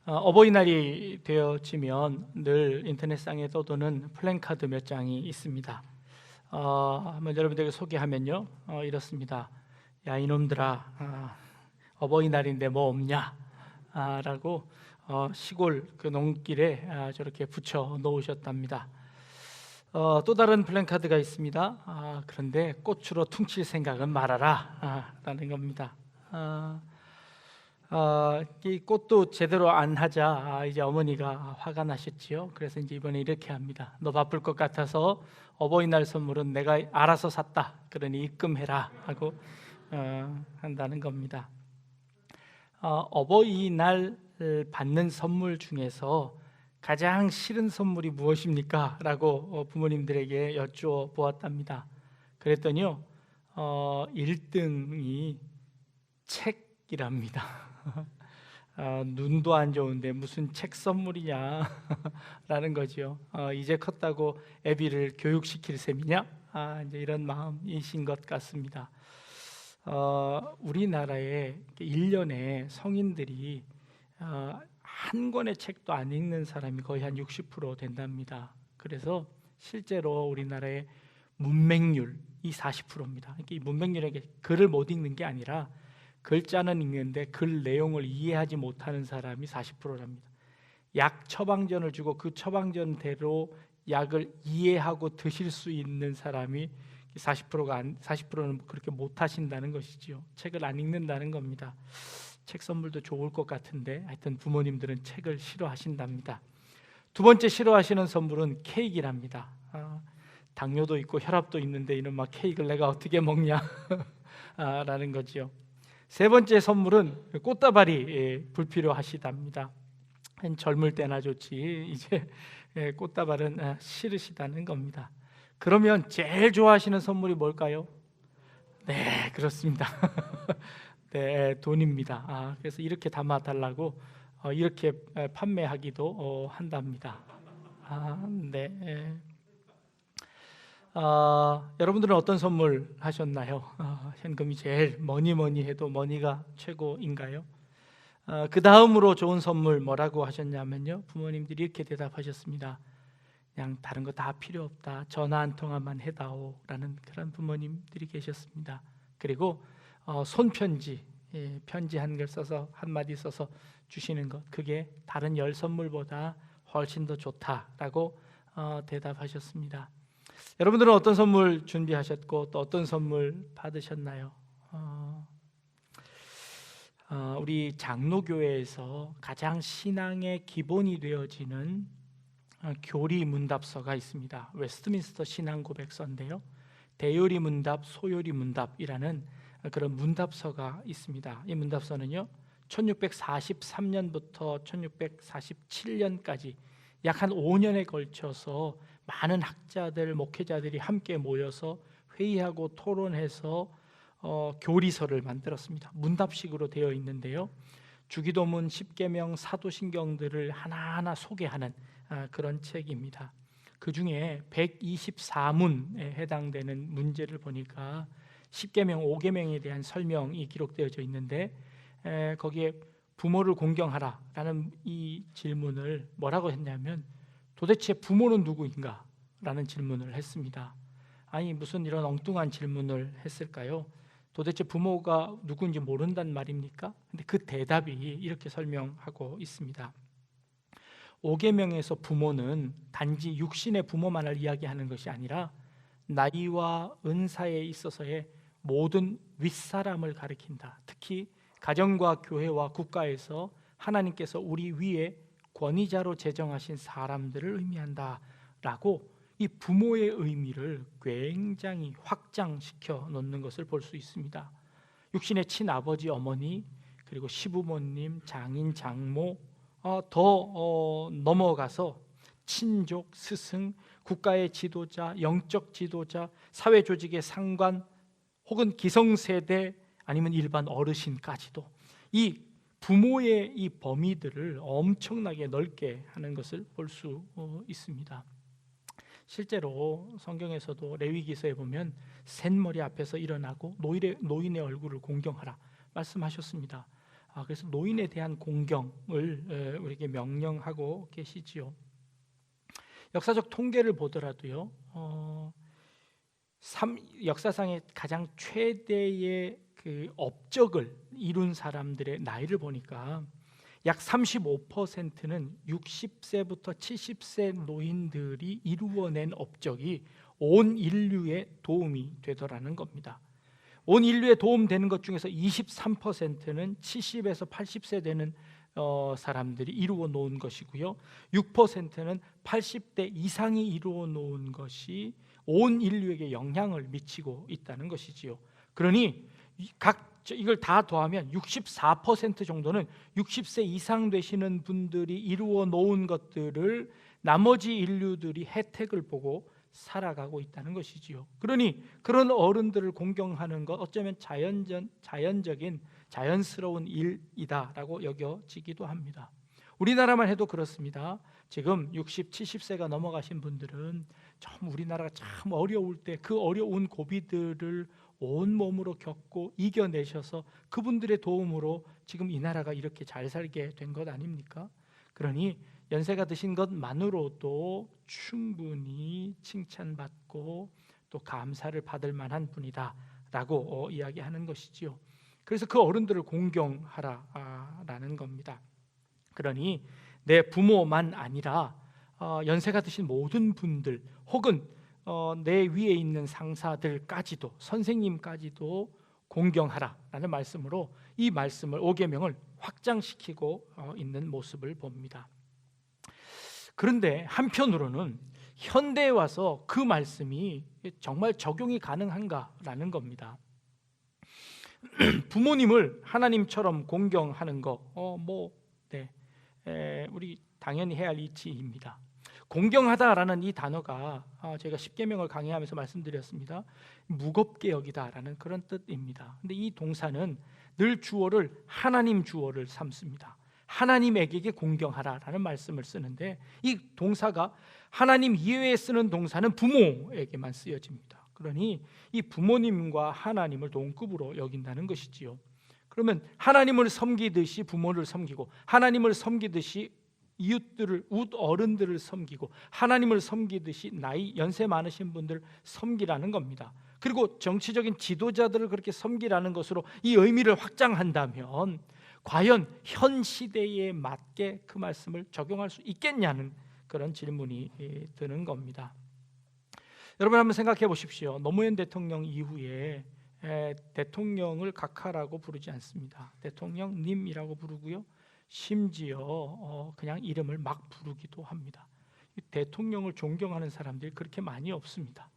어버이날이 되어지면 늘 인터넷상에 떠도는 플랜카드 몇 장이 있습니다. 한번 여러분들에게 소개하면요, 이렇습니다. 야 이놈들아, 어버이날인데 뭐 없냐? 라고 시골 그 농길에 저렇게 붙여 놓으셨답니다. 또 다른 플랜카드가 있습니다. 그런데 꽃으로 퉁칠 생각은 말아라, 라는 겁니다. 이 꽃도 제대로 안 하자 이제 어머니가 화가 나셨지요. 그래서 이제 이번에 이렇게 합니다. 너 바쁠 것 같아서 어버이날 선물은 내가 알아서 샀다. 그러니 입금해라 하고 한다는 겁니다. 어버이날 받는 선물 중에서 가장 싫은 선물이 무엇입니까? 라고 부모님들에게 여쭈어 보았답니다. 그랬더니요, 1등이 책이랍니다. 눈도 안 좋은데 무슨 책 선물이냐 라는 거죠. 이제 컸다고 애비를 교육시킬 셈이냐, 이제 이런 마음이신 것 같습니다. 우리나라에 1년에 성인들이 한 권의 책도 안 읽는 사람이 거의 한 60% 된답니다. 그래서 실제로 우리나라의 문맹률이 40%입니다. 이 문맹률에게 글을 못 읽는 게 아니라 글자는 읽는데 글 내용을 이해하지 못하는 사람이 40%랍니다. 약 처방전을 주고 그 처방전대로 약을 이해하고 드실 수 있는 사람이 40%는 그렇게 못하신다는 것이지요. 책을 안 읽는다는 겁니다. 책 선물도 좋을 것 같은데 하여튼 부모님들은 책을 싫어하신답니다. 두 번째 싫어하시는 선물은 케이크랍니다. 당뇨도 있고 혈압도 있는데 이놈 막 케이크를 내가 어떻게 먹냐 라는 거죠. 세 번째 선물은 꽃다발이 불필요하시답니다. 젊을 때나 좋지 이제 꽃다발은 싫으시다는 겁니다. 그러면 제일 좋아하시는 선물이 뭘까요? 네, 그렇습니다. 네, 돈입니다. 그래서 이렇게 담아달라고 이렇게 판매하기도 한답니다. 네. 여러분들은 어떤 선물 하셨나요? 현금이 제일 뭐니 해도 머니가 최고인가요? 그 다음으로 좋은 선물 뭐라고 하셨냐면요, 부모님들이 이렇게 대답하셨습니다. 그냥 다른 거 다 필요 없다, 전화 한 통화만 해다오 라는 그런 부모님들이 계셨습니다. 그리고 손편지, 편지 한글 써서 한마디 써서 주시는 것, 그게 다른 열 선물보다 훨씬 더 좋다라고 대답하셨습니다. 여러분들은 어떤 선물 준비하셨고 또 어떤 선물 받으셨나요? 우리 장로교회에서 가장 신앙의 기본이 되어지는 교리 문답서가 있습니다. 웨스트민스터 신앙 고백서인데요, 대요리 문답, 소요리 문답이라는 그런 문답서가 있습니다. 이 문답서는요, 1643년부터 1647년까지 약 한 5년에 걸쳐서 많은 학자들, 목회자들이 함께 모여서 회의하고 토론해서 교리서를 만들었습니다. 문답식으로 되어 있는데요, 주기도문, 십계명, 사도신경들을 하나하나 소개하는 그런 책입니다. 그 중에 124문에 해당되는 문제를 보니까 십계명, 오계명에 대한 설명이 기록되어져 있는데 거기에 부모를 공경하라라는 이 질문을 뭐라고 했냐면, 도대체 부모는 누구인가? 라는 질문을 했습니다. 아니 무슨 이런 엉뚱한 질문을 했을까요? 도대체 부모가 누구인지 모른단 말입니까? 근데 그 대답이 이렇게 설명하고 있습니다. 오계명에서 부모는 단지 육신의 부모만을 이야기하는 것이 아니라 나이와 은사에 있어서의 모든 윗사람을 가리킨다. 특히 가정과 교회와 국가에서 하나님께서 우리 위에 권위자로 제정하신 사람들을 의미한다라고 이 부모의 의미를 굉장히 확장시켜 놓는 것을 볼 수 있습니다. 육신의 친아버지, 어머니, 그리고 시부모님, 장인, 장모, 더 넘어가서 친족, 스승, 국가의 지도자, 영적 지도자, 사회 조직의 상관, 혹은 기성세대, 아니면 일반 어르신까지도 이 부모의 이 범위들을 엄청나게 넓게 하는 것을 볼 수 있습니다. 실제로 성경에서도 레위기서에 보면 셋머리 앞에서 일어나고 노인의 얼굴을 공경하라 말씀하셨습니다. 그래서 노인에 대한 공경을 우리에게 명령하고 계시지요. 역사적 통계를 보더라도요, 역사상의 가장 최대의 그 업적을 이룬 사람들의 나이를 보니까 약 35%는 60세부터 70세 노인들이 이루어낸 업적이 온 인류에 도움이 되더라는 겁니다. 온 인류에 도움되는 것 중에서 23%는 70에서 80세 되는 사람들이 이루어 놓은 것이고요, 6%는 80대 이상이 이루어 놓은 것이 온 인류에게 영향을 미치고 있다는 것이지요. 그러니 이걸 다 더하면 64% 정도는 60세 이상 되시는 분들이 이루어 놓은 것들을 나머지 인류들이 혜택을 보고 살아가고 있다는 것이지요. 그러니 그런 어른들을 공경하는 것, 어쩌면 자연적인 자연스러운 일이다라고 여겨지기도 합니다. 우리나라만 해도 그렇습니다. 지금 60, 70세가 넘어가신 분들은 참 우리나라가 참 어려울 때 그 어려운 고비들을 온몸으로 겪고 이겨내셔서 그분들의 도움으로 지금 이 나라가 이렇게 잘 살게 된 것 아닙니까? 그러니 연세가 드신 것만으로도 충분히 칭찬받고 또 감사를 받을 만한 분이다라고 이야기하는 것이지요. 그래서 그 어른들을 공경하라라는 겁니다. 그러니 내 부모만 아니라 연세가 드신 모든 분들, 혹은 내 위에 있는 상사들까지도, 선생님까지도 공경하라라는 말씀으로 이 말씀을, 5계명을 확장시키고 있는 모습을 봅니다. 그런데 한편으로는 현대에 와서 그 말씀이 정말 적용이 가능한가라는 겁니다. 부모님을 하나님처럼 공경하는 거, 우리 당연히 해야 할 이치입니다. 공경하다라는 이 단어가 제가 10계명을 강의하면서 말씀드렸습니다. 무겁게 여기다라는 그런 뜻입니다. 근데 이 동사는 늘 주어를 하나님 주어를 삼습니다. 하나님에게 공경하라라는 말씀을 쓰는데, 이 동사가 하나님 이외에 쓰는 동사는 부모에게만 쓰여집니다. 그러니 이 부모님과 하나님을 동급으로 여긴다는 것이지요. 그러면 하나님을 섬기듯이 부모를 섬기고, 하나님을 섬기듯이 이웃들을, 어른들을 섬기고, 하나님을 섬기듯이 연세 많으신 분들 섬기라는 겁니다. 그리고 정치적인 지도자들을 그렇게 섬기라는 것으로 이 의미를 확장한다면 과연 현 시대에 맞게 그 말씀을 적용할 수 있겠냐는 그런 질문이 드는 겁니다. 여러분 한번 생각해 보십시오. 노무현 대통령 이후에 대통령을 각하라고 부르지 않습니다. 대통령님이라고 부르고요, 심지어 그냥 이름을 막 부르기도 합니다. 대통령을 존경하는 사람들이 그렇게 많이 없습니다.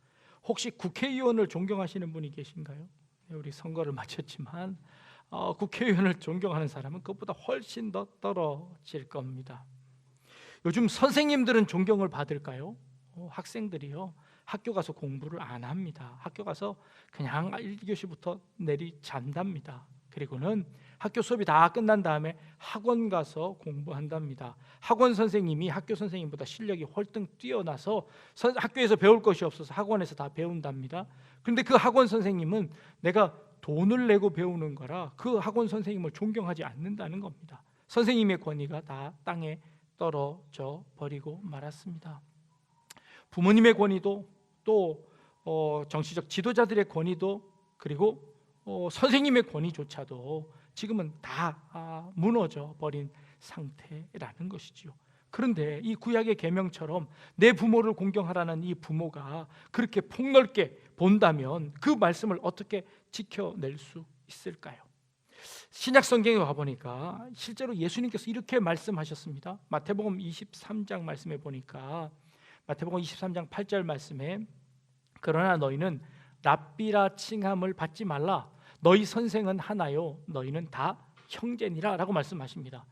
혹시 국회의원을 존경하시는 분이 계신가요? 우리 선거를 마쳤지만 국회의원을 존경하는 사람은 그것보다 훨씬 더 떨어질 겁니다. 요즘 선생님들은 존경을 받을까요? 학생들이요, 학교 가서 공부를 안 합니다. 학교 가서 그냥 1교시부터 내리 잔답니다. 그리고는 학교 수업이 다 끝난 다음에 학원 가서 공부한답니다. 학원 선생님이 학교 선생님보다 실력이 월등 뛰어나서 학교에서 배울 것이 없어서 학원에서 다 배운답니다. 그런데 그 학원 선생님은 내가 돈을 내고 배우는 거라 그 학원 선생님을 존경하지 않는다는 겁니다. 선생님의 권위가 다 땅에 떨어져 버리고 말았습니다. 부모님의 권위도, 또 정치적 지도자들의 권위도, 그리고 선생님의 권위조차도 지금은 다 무너져 버린 상태라는 것이지요. 그런데 이 구약의 계명처럼 내 부모를 공경하라는 이 부모가 그렇게 폭넓게 본다면 그 말씀을 어떻게 지켜낼 수 있을까요? 신약 성경에 가보니까 실제로 예수님께서 이렇게 말씀하셨습니다. 마태복음 23장 말씀에 보니까, 마태복음 23장 8절 말씀에, 그러나 너희는 랍비라 칭함을 받지 말라. 너희 선생은 하나요 너희는 다 형제니라 라고 말씀하십니다.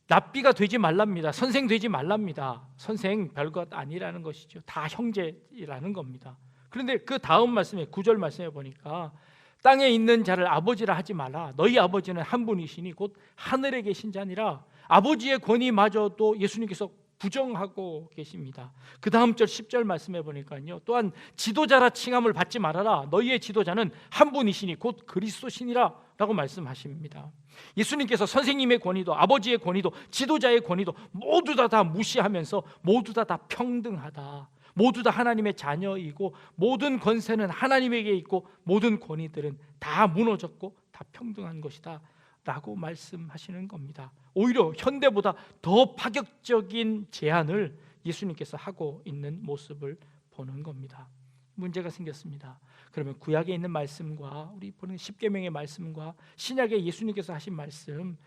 랍비가 되지 말랍니다. 선생 되지 말랍니다. 선생 별것 아니라는 것이죠. 다 형제라는 겁니다. 그런데 그 다음 말씀에, 9절 말씀에 보니까 땅에 있는 자를 아버지라 하지 마라. 너희 아버지는 한 분이시니 곧 하늘에 계신 자니라. 아버지의 권위마저도 예수님께서 부정하고 계십니다. 그 다음 절 10절 말씀해 보니까요, 또한 지도자라 칭함을 받지 말아라. 너희의 지도자는 한 분이시니 곧 그리스도시니라 라고 말씀하십니다. 예수님께서 선생님의 권위도, 아버지의 권위도, 지도자의 권위도 모두 다 무시하면서 모두 다 평등하다, 모두 다 하나님의 자녀이고 모든 권세는 하나님에게 있고 모든 권위들은 다 무너졌고 다 평등한 것이다 라고 말씀하시는 겁니다. 오히려 현대보다 더 파격적인 제안을 예수님께서 하고 있는 모습을 보는 겁니다. 문제가 생겼습니다. 그러면 구약에 있는 말씀과 우리 보는 십계명의 말씀과 신약에 예수님께서 하신 말씀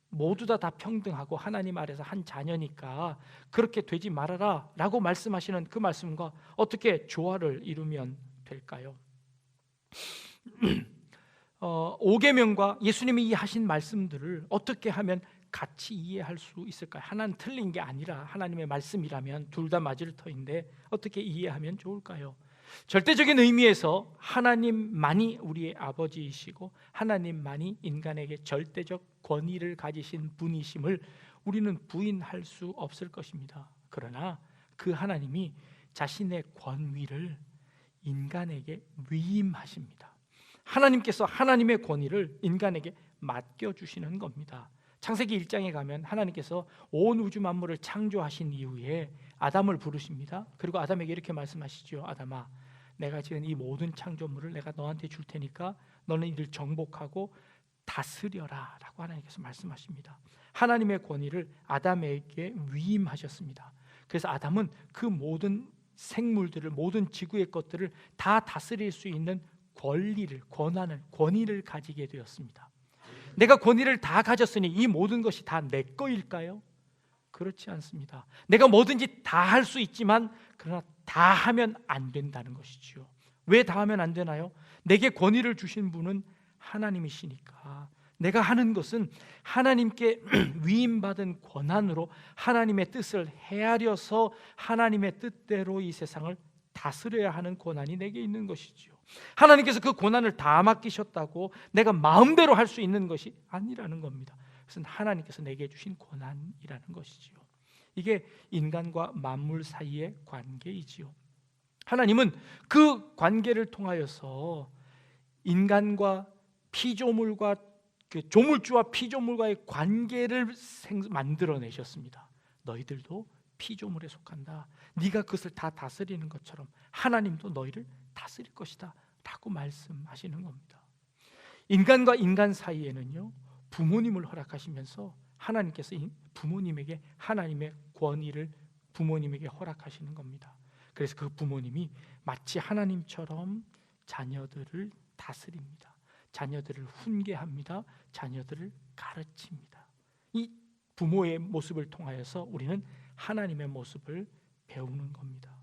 모두 다 평등하고 하나님 아래서 한 자녀니까 그렇게 되지 말아라 라고 말씀하시는 그 말씀과 어떻게 조화를 이루면 될까요? 5계명과 예수님이 하신 말씀들을 어떻게 하면 같이 이해할 수 있을까요? 하나는 틀린 게 아니라 하나님의 말씀이라면 둘 다 맞을 터인데 어떻게 이해하면 좋을까요? 절대적인 의미에서 하나님만이 우리의 아버지이시고 하나님만이 인간에게 절대적 권위를 가지신 분이심을 우리는 부인할 수 없을 것입니다. 그러나 그 하나님이 자신의 권위를 인간에게 위임하십니다. 하나님께서 하나님의 권위를 인간에게 맡겨주시는 겁니다. 창세기 1장에 가면 하나님께서 온 우주 만물을 창조하신 이후에 아담을 부르십니다. 그리고 아담에게 이렇게 말씀하시죠. 아담아, 내가 지은 이 모든 창조물을 내가 너한테 줄 테니까 너는 이를 정복하고 다스려라 라고 하나님께서 말씀하십니다. 하나님의 권위를 아담에게 위임하셨습니다. 그래서 아담은 그 모든 생물들을, 모든 지구의 것들을 다 다스릴 수 있는 권리를, 권위를 가지게 되었습니다. 내가 권위를 다 가졌으니 이 모든 것이 다 내 거일까요? 그렇지 않습니다. 내가 뭐든지 다 할 수 있지만 그러나 다 하면 안 된다는 것이죠. 왜 다 하면 안 되나요? 내게 권위를 주신 분은 하나님이시니까 내가 하는 것은 하나님께 위임받은 권한으로 하나님의 뜻을 헤아려서 하나님의 뜻대로 이 세상을 다스려야 하는 권한이 내게 있는 것이죠. 하나님께서 그 권한을 다 맡기셨다고 내가 마음대로 할 수 있는 것이 아니라는 겁니다. 그것은 하나님께서 내게 주신 권한이라는 것이지요. 이게 인간과 만물 사이의 관계이지요. 하나님은 그 관계를 통하여서 인간과 피조물과 그 조물주와 피조물과의 관계를 만들어내셨습니다. 너희들도 피조물에 속한다. 네가 그것을 다 다스리는 것처럼 하나님도 너희를 다스릴 것이다 라고 말씀하시는 겁니다. 인간과 인간 사이에는요, 부모님을 허락하시면서 하나님께서 부모님에게 하나님의 권위를 부모님에게 허락하시는 겁니다. 그래서 그 부모님이 마치 하나님처럼 자녀들을 다스립니다. 자녀들을 훈계합니다. 자녀들을 가르칩니다. 이 부모의 모습을 통하여서 우리는 하나님의 모습을 배우는 겁니다.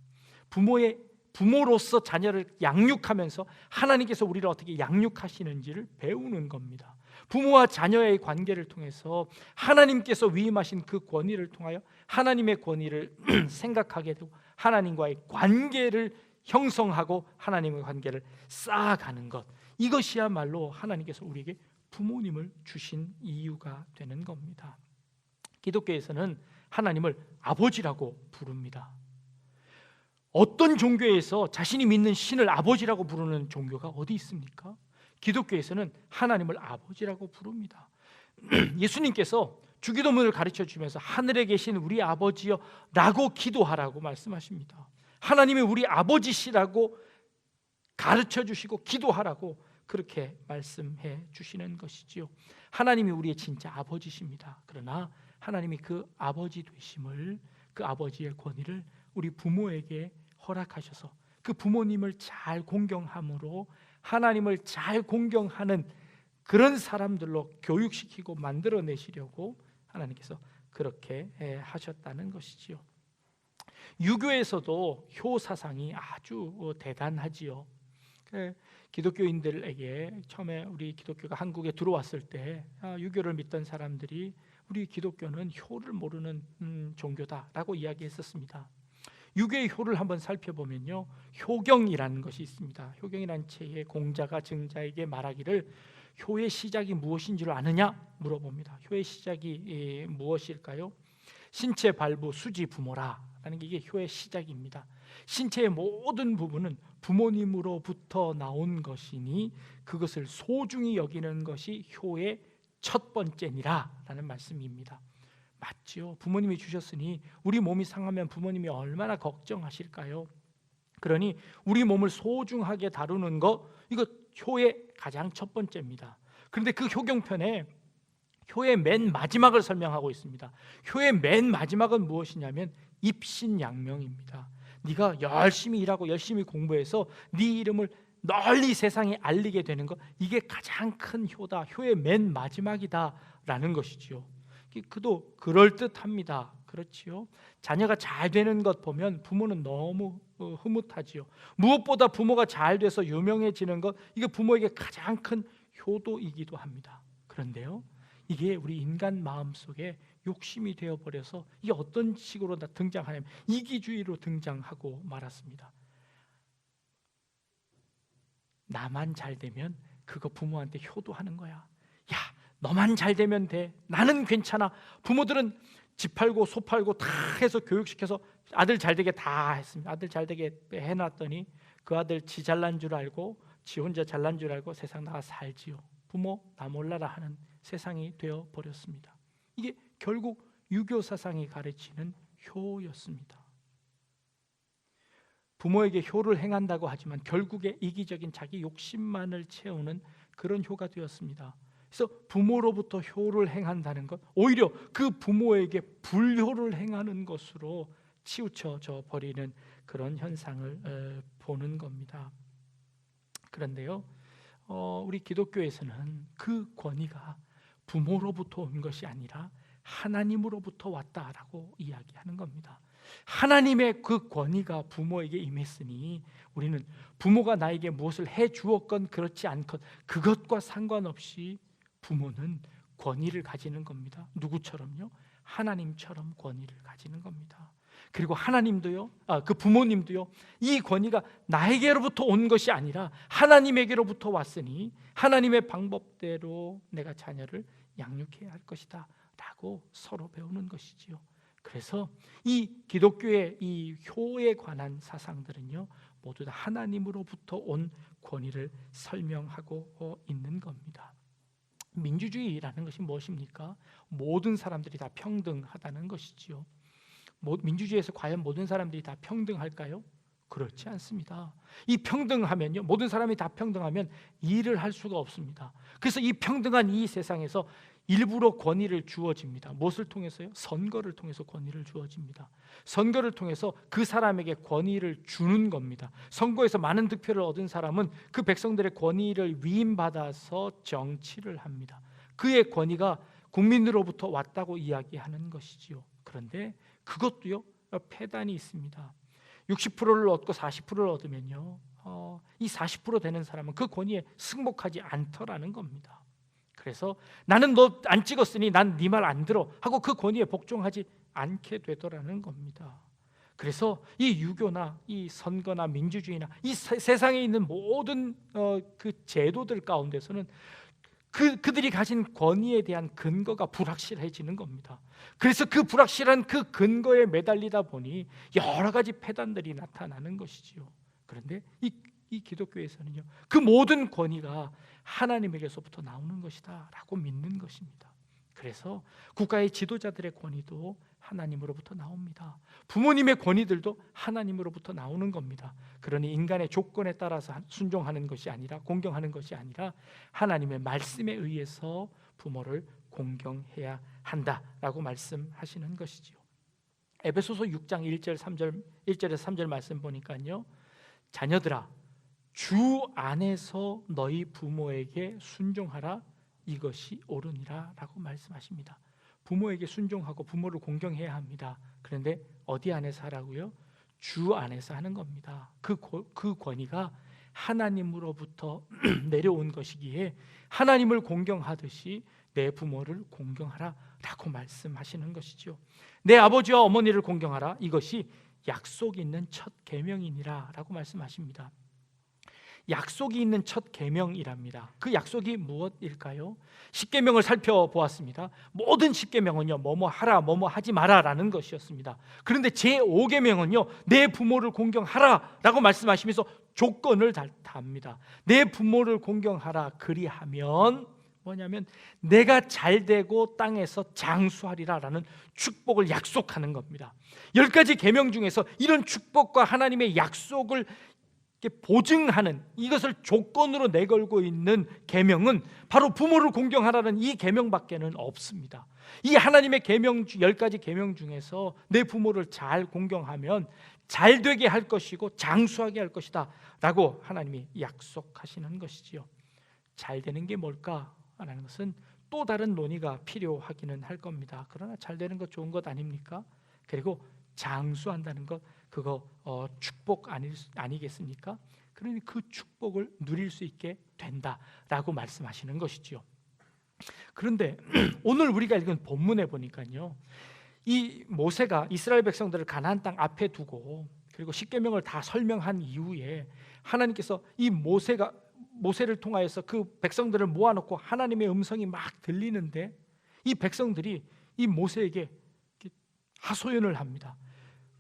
부모로서 자녀를 양육하면서 하나님께서 우리를 어떻게 양육하시는지를 배우는 겁니다. 부모와 자녀의 관계를 통해서 하나님께서 위임하신 그 권위를 통하여 하나님의 권위를 생각하게 되고 하나님과의 관계를 형성하고 하나님의 관계를 쌓아가는 것, 이것이야말로 하나님께서 우리에게 부모님을 주신 이유가 되는 겁니다. 기독교에서는 하나님을 아버지라고 부릅니다. 어떤 종교에서 자신이 믿는 신을 아버지라고 부르는 종교가 어디 있습니까? 기독교에서는 하나님을 아버지라고 부릅니다. 예수님께서 주기도문을 가르쳐 주면서 하늘에 계신 우리 아버지여 라고 기도하라고 말씀하십니다. 하나님이 우리 아버지시라고 가르쳐 주시고 기도하라고 그렇게 말씀해 주시는 것이지요. 하나님이 우리의 진짜 아버지십니다. 그러나 하나님이 그 아버지 되심을, 그 아버지의 권위를 우리 부모에게 허락하셔서 그 부모님을 잘 공경함으로 하나님을 잘 공경하는 그런 사람들로 교육시키고 만들어내시려고 하나님께서 그렇게 하셨다는 것이지요. 유교에서도 효 사상이 아주 대단하지요. 기독교인들에게 처음에 우리 기독교가 한국에 들어왔을 때 유교를 믿던 사람들이 우리 기독교는 효를 모르는 종교다라고 이야기했었습니다. 유교의 효를 한번 살펴보면요, 효경이라는 것이 있습니다. 효경이라는 책에 공자가 증자에게 말하기를 효의 시작이 무엇인지를 아느냐 물어봅니다. 효의 시작이 무엇일까요? 신체 발부 수지 부모라 라는 게 이게 효의 시작입니다. 신체의 모든 부분은 부모님으로부터 나온 것이니 그것을 소중히 여기는 것이 효의 첫 번째니라 라는 말씀입니다. 맞죠? 부모님이 주셨으니 우리 몸이 상하면 부모님이 얼마나 걱정하실까요? 그러니 우리 몸을 소중하게 다루는 거, 이거 효의 가장 첫 번째입니다. 그런데 그 효경편에 효의 맨 마지막을 설명하고 있습니다. 효의 맨 마지막은 무엇이냐면 입신양명입니다. 네가 열심히 일하고 열심히 공부해서 네 이름을 널리 세상에 알리게 되는 것, 이게 가장 큰 효다, 효의 맨 마지막이다 라는 것이지요. 그도 그럴듯합니다. 그렇지요. 자녀가 잘 되는 것 보면 부모는 너무 흐뭇하지요. 무엇보다 부모가 잘 돼서 유명해지는 것, 이게 부모에게 가장 큰 효도이기도 합니다. 그런데요, 이게 우리 인간 마음속에 욕심이 되어버려서 이게 어떤 식으로 등장하냐면 이기주의로 등장하고 말았습니다. 나만 잘 되면 그거 부모한테 효도하는 거야. 야, 너만 잘 되면 돼. 나는 괜찮아. 부모들은 집 팔고 소 팔고 다 해서 교육시켜서 아들 잘 되게 다 했습니다. 아들 잘 되게 해놨더니 그 아들 지 잘난 줄 알고 지 혼자 잘난 줄 알고 세상 나가 살지요. 부모 나 몰라라 하는 세상이 되어 버렸습니다. 이게 결국 유교 사상이 가르치는 효였습니다. 부모에게 효를 행한다고 하지만 결국에 이기적인 자기 욕심만을 채우는 그런 효가 되었습니다. 그래서 부모로부터 효를 행한다는 것, 오히려 그 부모에게 불효를 행하는 것으로 치우쳐져 버리는 그런 현상을 보는 겁니다. 그런데요, 우리 기독교에서는 그 권위가 부모로부터 온 것이 아니라 하나님으로부터 왔다라고 이야기하는 겁니다. 하나님의 그 권위가 부모에게 임했으니 우리는 부모가 나에게 무엇을 해 주었건 그렇지 않건 그것과 상관없이 부모는 권위를 가지는 겁니다. 누구처럼요? 하나님처럼 권위를 가지는 겁니다. 그리고 하나님도요, 그 부모님도요, 이 권위가 나에게로부터 온 것이 아니라 하나님에게로부터 왔으니 하나님의 방법대로 내가 자녀를 양육해야 할 것이다 라고 서로 배우는 것이지요. 그래서 이 기독교의 이 효에 관한 사상들은요, 모두 다 하나님으로부터 온 권위를 설명하고 있는 겁니다. 민주주의라는 것이 무엇입니까? 모든 사람들이 다 평등하다는 것이지요. 민주주의에서 과연 모든 사람들이 다 평등할까요? 그렇지 않습니다. 이 평등하면요, 모든 사람이 다 평등하면 일을 할 수가 없습니다. 그래서 이 평등한 이 세상에서 일부러 권위를 주어집니다. 무엇을 통해서요? 선거를 통해서 권위를 주어집니다. 선거를 통해서 그 사람에게 권위를 주는 겁니다. 선거에서 많은 득표를 얻은 사람은 그 백성들의 권위를 위임받아서 정치를 합니다. 그의 권위가 국민으로부터 왔다고 이야기하는 것이지요. 그런데 그것도요, 폐단이 있습니다. 60%를 얻고 40%를 얻으면요, 이 40% 되는 사람은 그 권위에 승복하지 않더라는 겁니다. 그래서 나는 너 안 찍었으니 난 네 말 안 들어 하고 그 권위에 복종하지 않게 되더라는 겁니다. 그래서 이 유교나 이 선거나 민주주의나 이 세상에 있는 모든 그 제도들 가운데서는 그들이 가진 권위에 대한 근거가 불확실해지는 겁니다. 그래서 그 불확실한 그 근거에 매달리다 보니 여러 가지 폐단들이 나타나는 것이지요. 그런데 이 기독교에서는요, 그 모든 권위가 하나님에게서부터 나오는 것이다 라고 믿는 것입니다. 그래서 국가의 지도자들의 권위도 하나님으로부터 나옵니다. 부모님의 권위들도 하나님으로부터 나오는 겁니다. 그러니 인간의 조건에 따라서 순종하는 것이 아니라, 공경하는 것이 아니라 하나님의 말씀에 의해서 부모를 공경해야 한다라고 말씀하시는 것이지요. 에베소서 6장 1절에서 3절 말씀 보니까요, 자녀들아 주 안에서 너희 부모에게 순종하라, 이것이 옳으니라 라고 말씀하십니다. 부모에게 순종하고 부모를 공경해야 합니다. 그런데 어디 안에서 하라고요? 주 안에서 하는 겁니다. 그 권위가 하나님으로부터 내려온 것이기에 하나님을 공경하듯이 내 부모를 공경하라 라고 말씀하시는 것이죠. 내 아버지와 어머니를 공경하라, 이것이 약속 있는 첫 계명이니라 라고 말씀하십니다. 약속이 있는 첫 계명이랍니다. 그 약속이 무엇일까요? 십계명을 살펴보았습니다. 모든 십계명은요, 뭐뭐 하라, 뭐뭐 하지 마라라는 것이었습니다. 그런데 제5계명은요, 내 부모를 공경하라라고 말씀하시면서 조건을 답니다. 내 부모를 공경하라, 그리하면 뭐냐면 내가 잘되고 땅에서 장수하리라라는 축복을 약속하는 겁니다. 10가지 계명 중에서 이런 축복과 하나님의 약속을 보증하는, 이것을 조건으로 내걸고 있는 계명은 바로 부모를 공경하라는 이 계명밖에는 없습니다. 이 하나님의 계명 10가지 계명 중에서 내 부모를 잘 공경하면 잘 되게 할 것이고 장수하게 할 것이다 라고 하나님이 약속하시는 것이지요. 잘 되는 게 뭘까? 라는 것은 또 다른 논의가 필요하기는 할 겁니다. 그러나 잘 되는 것 좋은 것 아닙니까? 그리고 장수한다는 것, 그거 축복 아니겠습니까? 그러니 그 축복을 누릴 수 있게 된다라고 말씀하시는 것이지요. 그런데 오늘 우리가 읽은 본문에 보니까요, 이 모세가 이스라엘 백성들을 가나안 땅 앞에 두고 그리고 십계명을 다 설명한 이후에 하나님께서 이 모세를 통하여서 그 백성들을 모아놓고 하나님의 음성이 막 들리는데 이 백성들이 이 모세에게 하소연을 합니다.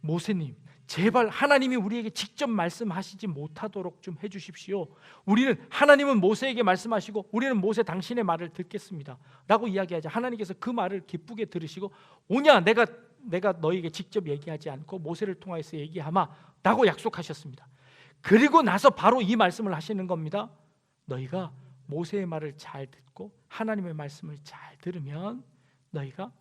모세님, 제발 하나님이 우리에게 직접 말씀하시지 못하도록 좀 해주십시오. 하나님은 모세에게 말씀하시고 우리는 모세 당신의 말을 듣겠습니다 라고 이야기하자 하나님께서 그 말을 기쁘게 들으시고, 오냐, 내가 너에게 직접 얘기하지 않고 모세를 통하여서 얘기하마 라고 약속하셨습니다. 그리고 나서 바로 이 말씀을 하시는 겁니다. 너희가 모세의 말을 잘 듣고 하나님의 말씀을 잘 들으면 너희가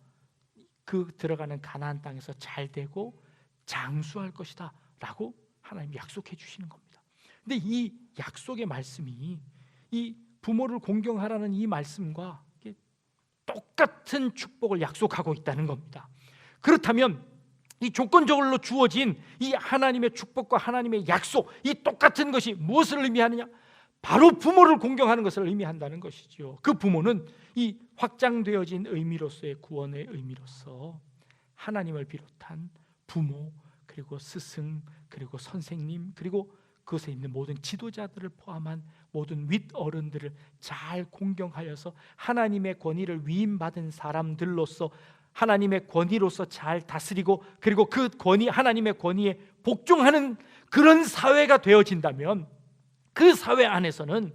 그 들어가는 가나안 땅에서 잘 되고 장수할 것이다 라고 하나님이 약속해 주시는 겁니다. 근데 이 약속의 말씀이 이 부모를 공경하라는 이 말씀과 똑같은 축복을 약속하고 있다는 겁니다. 그렇다면 이 조건적으로 주어진 이 하나님의 축복과 하나님의 약속, 이 똑같은 것이 무엇을 의미하느냐? 바로 부모를 공경하는 것을 의미한다는 것이죠. 그 부모는 이 확장되어진 의미로서의 구원의 의미로서 하나님을 비롯한 부모, 그리고 스승, 그리고 선생님, 그리고 그것에 있는 모든 지도자들을 포함한 모든 윗어른들을 잘 공경하여서 하나님의 권위를 위임받은 사람들로서 하나님의 권위로서 잘 다스리고 그리고 그 권위, 하나님의 권위에 복종하는 그런 사회가 되어진다면 그 사회 안에서는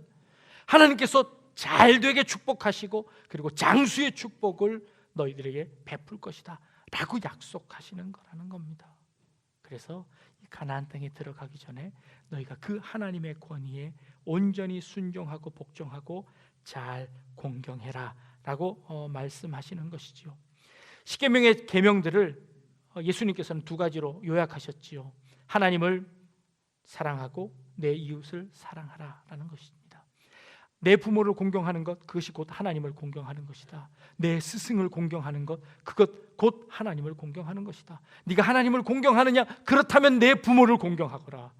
하나님께서 잘되게 축복하시고 그리고 장수의 축복을 너희들에게 베풀 것이다 라고 약속하시는 거라는 겁니다. 그래서 이 가나안 땅에 들어가기 전에 너희가 그 하나님의 권위에 온전히 순종하고 복종하고 잘 공경해라 라고 말씀하시는 것이지요. 십계명의 계명들을 예수님께서는 2가지로 요약하셨지요. 하나님을 사랑하고 내 이웃을 사랑하라라는 것입니다. 내 부모를 공경하는 것, 그것이 곧 하나님을 공경하는 것이다. 내 스승을 공경하는 것, 그것 곧 하나님을 공경하는 것이다. 네가 하나님을 공경하느냐? 그렇다면 내 부모를 공경하거라.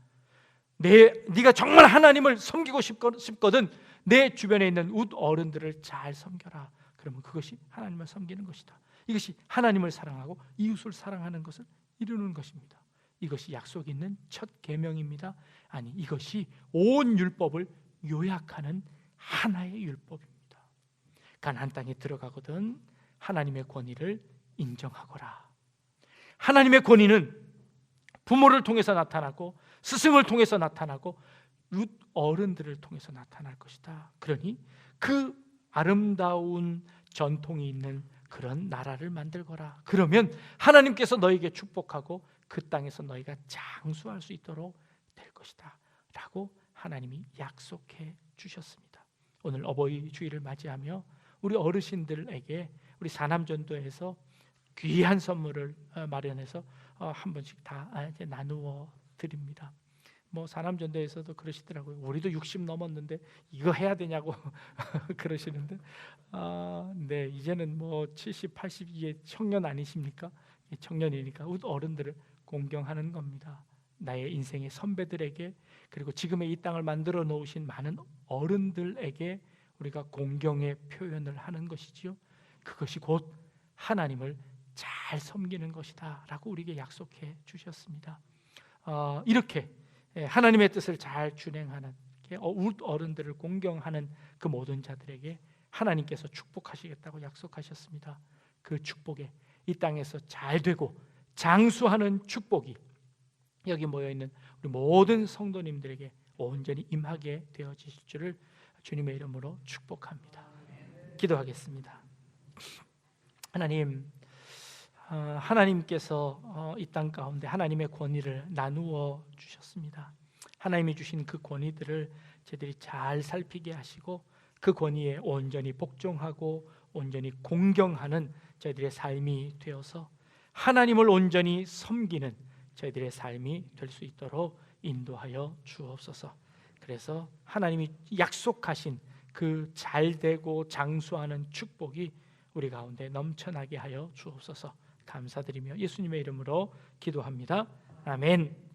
네가 정말 하나님을 섬기고 싶거든 내 주변에 있는 웃 어른들을 잘 섬겨라. 그러면 그것이 하나님을 섬기는 것이다. 이것이 하나님을 사랑하고 이웃을 사랑하는 것을 이루는 것입니다. 이것이 약속 있는 첫 계명입니다. 아니, 이것이 온 율법을 요약하는 하나의 율법입니다. 가나안 땅에 들어가거든 하나님의 권위를 인정하거라. 하나님의 권위는 부모를 통해서 나타나고 스승을 통해서 나타나고 어른들을 통해서 나타날 것이다. 그러니 그 아름다운 전통이 있는 그런 나라를 만들거라. 그러면 하나님께서 너에게 축복하고 그 땅에서 너희가 장수할 수 있도록 될 것이다 라고 하나님이 약속해 주셨습니다. 오늘 어버이 주일을 맞이하며 우리 어르신들에게 우리 사남전도에서 귀한 선물을 마련해서 한 번씩 다 이제 나누어 드립니다. 사남전도에서도 그러시더라고요. 우리도 60 넘었는데 이거 해야 되냐고 그러시는데 네, 이제는 70, 80 이게 청년 아니십니까? 청년이니까 어른들을 공경하는 겁니다. 나의 인생의 선배들에게 그리고 지금의 이 땅을 만들어 놓으신 많은 어른들에게 우리가 공경의 표현을 하는 것이지요. 그것이 곧 하나님을 잘 섬기는 것이다 라고 우리에게 약속해 주셨습니다. 이렇게 하나님의 뜻을 잘 준행하는 자들에게 어른들을 공경하는 그 모든 자들에게 하나님께서 축복하시겠다고 약속하셨습니다. 그 축복에 이 땅에서 잘 되고 장수하는 축복이 여기 모여있는 우리 모든 성도님들에게 온전히 임하게 되어지실 줄을 주님의 이름으로 축복합니다. 기도하겠습니다. 하나님, 하나님께서 이 땅 가운데 하나님의 권위를 나누어 주셨습니다. 하나님이 주신 그 권위들을 저희들이 잘 살피게 하시고 그 권위에 온전히 복종하고 온전히 공경하는 저희들의 삶이 되어서 하나님을 온전히 섬기는 저희들의 삶이 될 수 있도록 인도하여 주옵소서. 그래서 하나님이 약속하신 그 잘되고 장수하는 축복이 우리 가운데 넘쳐나게 하여 주옵소서. 감사드리며 예수님의 이름으로 기도합니다. 아멘.